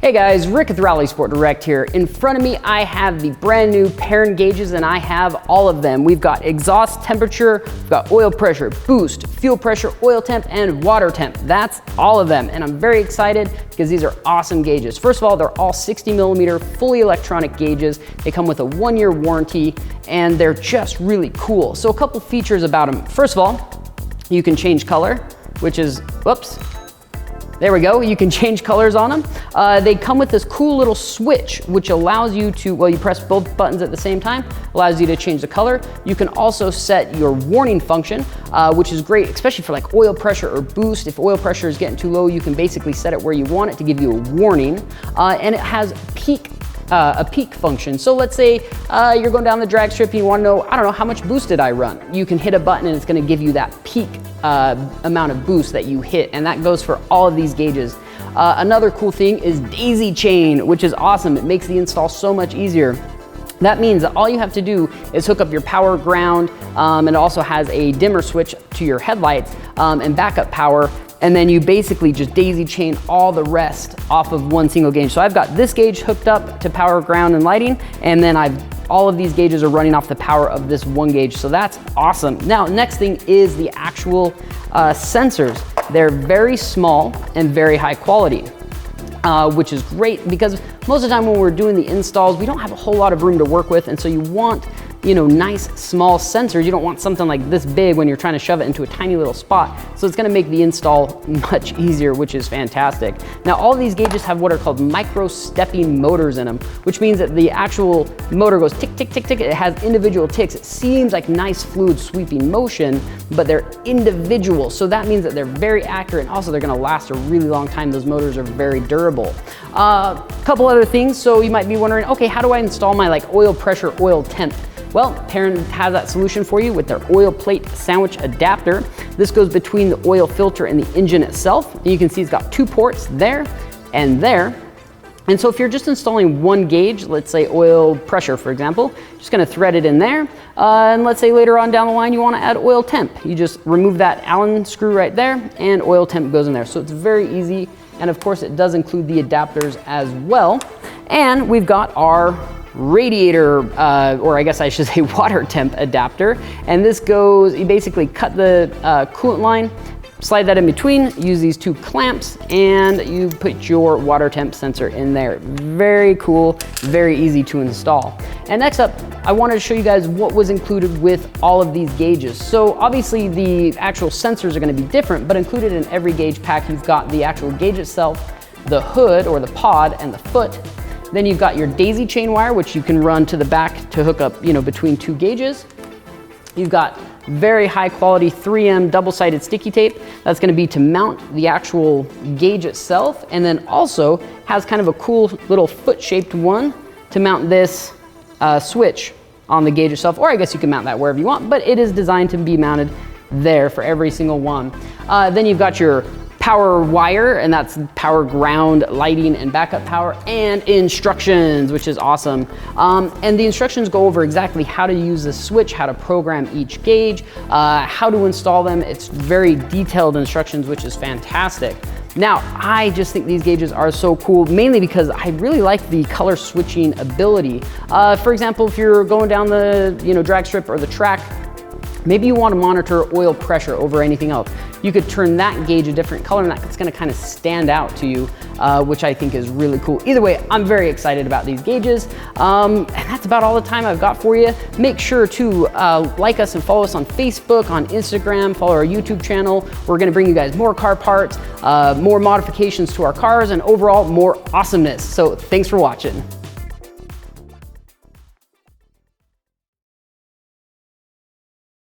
Hey guys, Rick with RallySport Direct here. In front of me, I have the brand new Perrin gauges and I have all of them. We've got exhaust temperature, we've got oil pressure, boost, fuel pressure, oil temp, and water temp. That's all of them. And I'm very excited because these are awesome gauges. First of all, they're all 60mm fully electronic gauges. They come with a 1-year warranty and they're just really cool. So a couple features about them. First of all, you can change color, which is, whoops. There we go, you can change colors on them. They come with this cool little switch, which allows you to, well, you press both buttons at the same time, allows you to change the color. You can also set your warning function, which is great, especially for like oil pressure or boost. If oil pressure is getting too low, you can basically set it where you want it to give you a warning. And it has a peak function. So let's say you're going down the drag strip and you want to know, I don't know, how much boost did I run? You can hit a button and it's going to give you that peak amount of boost that you hit, and that goes for all of these gauges. Another cool thing is daisy chain, which is awesome. It makes the install so much easier. That means that all you have to do is hook up your power ground, and it also has a dimmer switch to your headlights and backup power. And then you basically just daisy chain all the rest off of one single gauge. So I've got this gauge hooked up to power, ground, and lighting, and then all of these gauges are running off the power of this one gauge. So that's awesome. Now, next thing is the actual sensors. They're very small and very high quality, which is great because most of the time when we're doing the installs, we don't have a whole lot of room to work with. And so you want, nice small sensors. You don't want something like this big when you're trying to shove it into a tiny little spot. So it's gonna make the install much easier, which is fantastic. Now, all these gauges have what are called micro stepping motors in them, which means that the actual motor goes tick, tick, tick, tick. It has individual ticks. It seems like nice fluid sweeping motion, but they're individual. So that means that they're very accurate, and also they're gonna last a really long time. Those motors are very durable. Couple other things. So you might be wondering, okay, how do I install my oil pressure, oil temp? Well, Perrin has that solution for you with their oil plate sandwich adapter. This goes between the oil filter and the engine itself. And you can see it's got 2 ports there and there. And so if you're just installing one gauge, let's say oil pressure, for example, just gonna thread it in there. And let's say later on down the line, you wanna add oil temp. You just remove that Allen screw right there and oil temp goes in there. So it's very easy. And of course it does include the adapters as well. And we've got our radiator, or I guess I should say water temp adapter. And this goes, you basically cut the coolant line, slide that in between, use these 2 clamps, and you put your water temp sensor in there. Very cool, very easy to install. And next up, I wanted to show you guys what was included with all of these gauges. So obviously the actual sensors are gonna be different, but included in every gauge pack, you've got the actual gauge itself, the hood or the pod, and the foot. Then you've got your daisy chain wire, which you can run to the back to hook up, between 2 gauges. You've got very high quality 3M double-sided sticky tape. That's gonna be to mount the actual gauge itself, and then also has kind of a cool little foot-shaped one to mount this switch on the gauge itself, or I guess you can mount that wherever you want, but it is designed to be mounted there for every single one. Then you've got your power wire, and that's power, ground, lighting, and backup power, and instructions, which is awesome. And the instructions go over exactly how to use the switch, how to program each gauge, how to install them. It's very detailed instructions, which is fantastic. Now, I just think these gauges are so cool, mainly because I really like the color switching ability. For example, if you're going down the drag strip or the track, maybe you want to monitor oil pressure over anything else. You could turn that gauge a different color, and that's going to kind of stand out to you, which I think is really cool. Either way, I'm very excited about these gauges. And that's about all the time I've got for you. Make sure to like us and follow us on Facebook, on Instagram, follow our YouTube channel. We're going to bring you guys more car parts, more modifications to our cars, and overall more awesomeness. So thanks for watching.